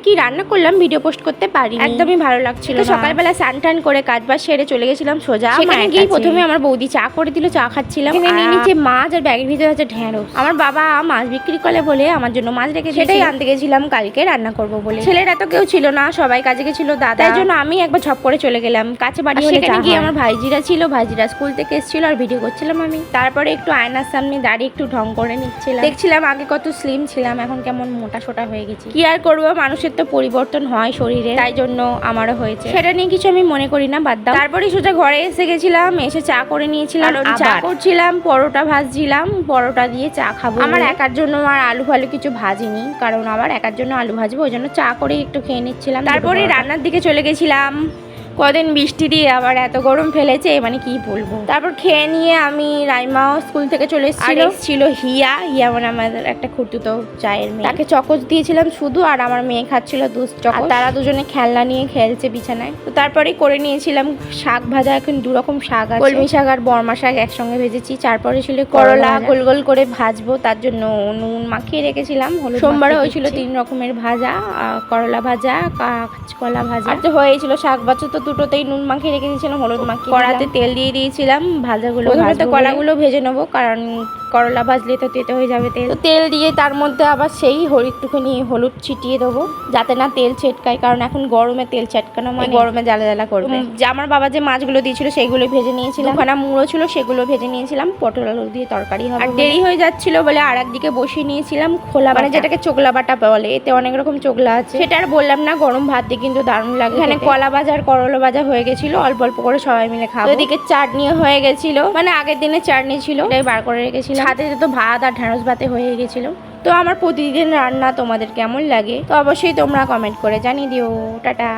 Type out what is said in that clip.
কি রান্না করলাম ভিডিও পোস্ট করতে পারি, একদমই ভালো লাগছিল না। সকালবেলা স্নান টান করে কাজ বাজ সেরে চলে গেছিলাম সোজা। সেখানে গিয়ে প্রথমে আমার বৌদি চা করে দিল, চা খাচ্ছিলাম। এখানে নিয়ে নিচে মাছ আর ব্যাগের ভিতরে আছে ঢেঁড়স। আমার বাবা মাছ বিক্রি করে বলে আমার জন্য মাছ রেখে সেটাই আনতে গেছিলাম কালকে রান্না করব বলে। ছেলেরা তো কেউ ছিল না, সবাই কাজে গেছিল দাদা, তাই জন্য আমি একবার ঝপ করে চলে গেলাম কাছে বাড়ি। সেখানে গিয়ে আমার ভাইজিরা ছিল, ভাইজিরা স্কুল থেকে এসেছিল আর ভিডিও করছিলাম আমি। তারপরে একটু আয়নার সামনে দাঁড়িয়ে একটু ঢং করে নিচ্ছিলাম, দেখছিলাম আগে কত স্লিম ছিলাম, এখন কেমন মোটা সোটা হয়ে গেছি। কি আর করবো, মানুষের তো পরিবর্তন হয় শরীরে, তাই জন্য আমারও হয়েছে। সেটা নিয়ে কিছু আমি মনে করি না, বাদ দাও। তারপরে সোজা ঘরে এসে গেছিলাম, এসে চা করে নিয়েছিলাম, চা করছিলাম, পরোটা ভাজছিলাম, পরোটা দিয়ে চা খাবো। আমার একার জন্য আর আলু ফালু কিছু ভাজিনি, কারণ আমার একার জন্য আলু ভাজবো, ওই জন্য চা করে একটু খেয়ে নিচ্ছিলাম। তারপরে রান্নার দিকে চলে গেছিলাম। কদিন বৃষ্টি দিয়ে আবার এত গরম ফেলেছে, মানে কি বলবো। তারপর খেয়ে নিয়ে আমি রাইমাও স্কুল থেকে চলে এসেছিল হিয়া মানে আমাদের একটা খুঁড়তুতো চায়ের মেয়ে, তাকে চকোচ দিয়েছিলাম শুধু, আর আমার মেয়ে খাচ্ছিল দুধ চকোচ। তারা দুজনে খেলনা নিয়ে খেলছে বিছানায়। তো তারপরে করে নিয়েছিলাম শাক ভাজা। এখন দু রকম শাক আছে, কলমি শাক আর বর্মা শাক একসঙ্গে ভেজেছি। তারপরে ছিল করলা, গোল গোল করে ভাজবো, তার জন্য নুন মাখিয়ে রেখেছিলাম। সোমবারে হয়েছিল 3 রকমের ভাজা, করলা ভাজা, কাঁচকলা ভাজা, তো হয়েছিল শাক ভাজা। তো দুটোতেই নুন মাখিয়ে রেখে দিয়েছিলাম, হলুদ মাখিয়ে কড়াতে তেল দিয়ে দিয়েছিলাম। ভাজাগুলো তো কলাগুলো ভেজে নেবো, কারণ করলা ভাজলে তো তেতো হয়ে যাবে তেল। তো তেল দিয়ে তার মধ্যে আবার সেই একটুখানি হলুদ ছিটিয়ে দেবো, যাতে না তেল ছেটকায়, কারণ এখন গরমে তেল ছেটকানো মানে গরমে জ্বালা জ্বালা করবে। আমার বাবা যে মাছগুলো দিয়েছিল সেইগুলো ভেজে নিয়েছিলাম, ওখানে মুড়ো ছিল সেগুলো ভেজে নিয়েছিলাম। পটল আলু দিয়ে তরকারি হবে। আর দেরি হয়ে যাচ্ছিল বলে আর একদিকে বসিয়ে নিয়েছিলাম খোলা, মানে যেটাকে চোকলা বাটা বলে, এতে অনেক রকম চোকলা আছে, সেটা আর বললাম না। গরম ভাত দিয়ে কিন্তু দারুণ লাগে। এখানে কলা ভাজা আর করলা ভাজা হয়ে গেছিল, অল্প অল্প করে সবাই মিলে খাবো। ওদিকে চাটনি হয়ে গেছিল, মানে আগের দিনে চাটনি ছিল, এটাই বার করে রেখেছিলাম। সাথে তো ভাত আর ঢেঁড়স ভাতে হয়ে গেছিল। তো আমার প্রতিদিন রান্না তোমাদের কেমন লাগে তো অবশ্যই তোমরা কমেন্ট করে জানিয়ে দিও। টাটা।